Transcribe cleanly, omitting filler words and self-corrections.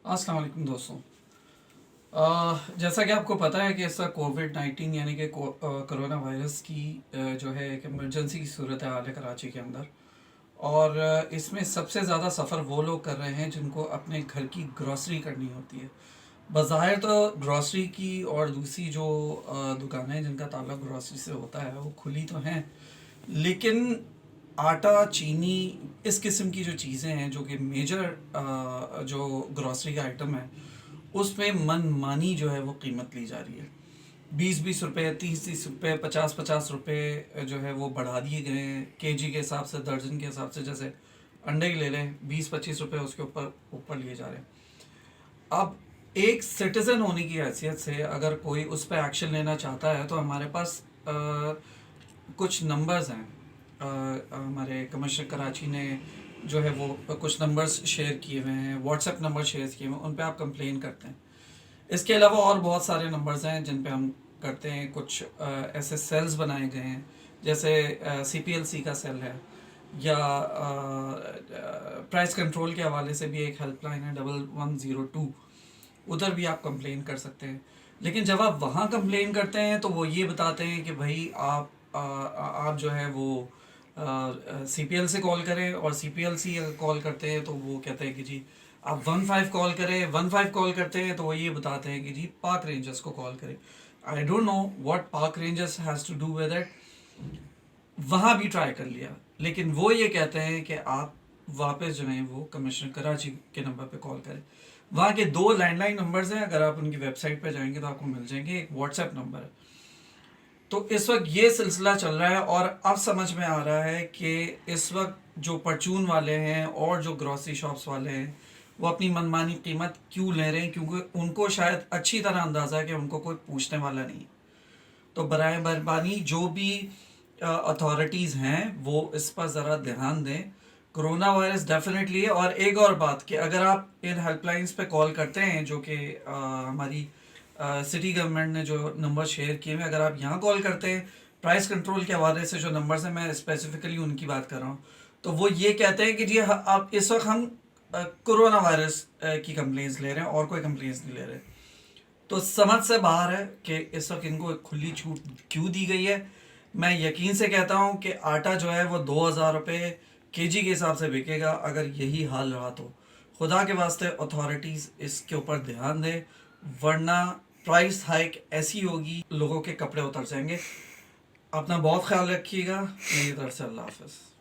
अस्सलाम वालेकुम दोस्तों। जैसा कि आपको पता है कि इसका कोविड-19 यानी कि कोरोना वायरस की जो है एक इमरजेंसी की सूरत हाल है कराची के अंदर। और इसमें सबसे ज़्यादा सफ़र वो लोग कर रहे हैं जिनको अपने घर की ग्रॉसरी करनी होती है। बज़ाहिर तो ग्रॉसरी की और दूसरी जो दुकानें हैं जिनका ताल्लुक ग्रॉसरी से होता है वो खुली तो हैं, लेकिन आटा, चीनी, इस किस्म की जो चीज़ें हैं जो कि मेजर जो ग्रॉसरी का आइटम है, उसमें मनमानी जो है वो कीमत ली जा रही है। 20-20 रुपए, 30-30 रुपए, 50-50 रुपए जो है वो बढ़ा दिए गए हैं केजी के हिसाब से, दर्जन के हिसाब से। जैसे अंडे ही ले लें, 20-25 रुपए उसके ऊपर ऊपर लिए जा रहे हैं। अब एक सिटीज़न होने की हैसियत से अगर कोई उस पर एक्शन लेना चाहता है तो हमारे पास कुछ नंबर्स हैं। हमारे कमिश्नर कराची ने जो है वो कुछ नंबर्स शेयर किए हुए हैं, व्हाट्सएप नंबर शेयर किए हुए हैं, उन पे आप कंप्लेन करते हैं। इसके अलावा और बहुत सारे नंबर्स हैं जिन पे हम करते हैं। कुछ ऐसे सेल्स बनाए गए हैं, जैसे CPLC का सेल है, या प्राइस कंट्रोल के हवाले से भी एक हेल्पलाइन है 1102, उधर भी आप कंप्लेन कर सकते हैं। लेकिन जब आप वहाँ कंप्लेन करते हैं तो वो ये बताते हैं कि भाई आप जो है वो CPL से कॉल करें, और CPLC अगर कॉल करते हैं तो वो कहते हैं कि जी आप 15 कॉल करें। 15 कॉल करते हैं तो वो ये बताते हैं कि जी पाक रेंजर्स को कॉल करें। I don't know what Pak rangers has to do with it. वहाँ भी ट्राई कर लिया, लेकिन वो ये कहते हैं कि आप वापस जो है वो कमिश्नर कराची के नंबर पे कॉल करें। वहाँ के 2 लैंडलाइन नंबर्स हैं, अगर आप उनकी वेबसाइट पे जाएंगे तो आपको मिल जाएंगे। एक व्हाट्सएप नंबर है। तो इस वक्त ये सिलसिला चल रहा है, और अब समझ में आ रहा है कि इस वक्त जो परचून वाले हैं और जो ग्रॉसरी शॉप्स वाले हैं वो अपनी मनमानी कीमत क्यों ले रहे हैं, क्योंकि उनको शायद अच्छी तरह अंदाज़ा है कि उनको कोई पूछने वाला नहीं। तो बराए मेहरबानी जो भी अथॉरिटीज़ हैं वो इस पर ज़रा ध्यान दें। कोरोना वायरस डेफिनेटली है। और एक और बात कि अगर आप इन हेल्पलाइंस पे कॉल करते हैं, जो कि हमारी सिटी गवर्नमेंट ने जो नंबर शेयर किए हैं, अगर आप यहाँ कॉल करते हैं प्राइस कंट्रोल के हवाले से जो नंबर्स हैं, मैं स्पेसिफिकली उनकी बात कर रहा हूँ, तो वो ये कहते हैं कि जी आप इस वक्त हम कोरोना वायरस की कंप्लेंट्स ले रहे हैं और कोई कंप्लेंट्स नहीं ले रहे। तो समझ से बाहर है कि इस वक्त इनको एक खुली छूट क्यों दी गई है। मैं यकीन से कहता हूँ कि आटा जो है वो 2000 रुपये केजी के हिसाब से बिकेगा अगर यही हाल रहा तो। खुदा के वास्ते अथॉरिटीज़ इसके ऊपर ध्यान दें, वरना प्राइस हाइक ऐसी होगी लोगों के कपड़े उतर जाएंगे। अपना बहुत ख्याल रखिएगा। मेरी तरफ से अल्लाह हाफ़िज़।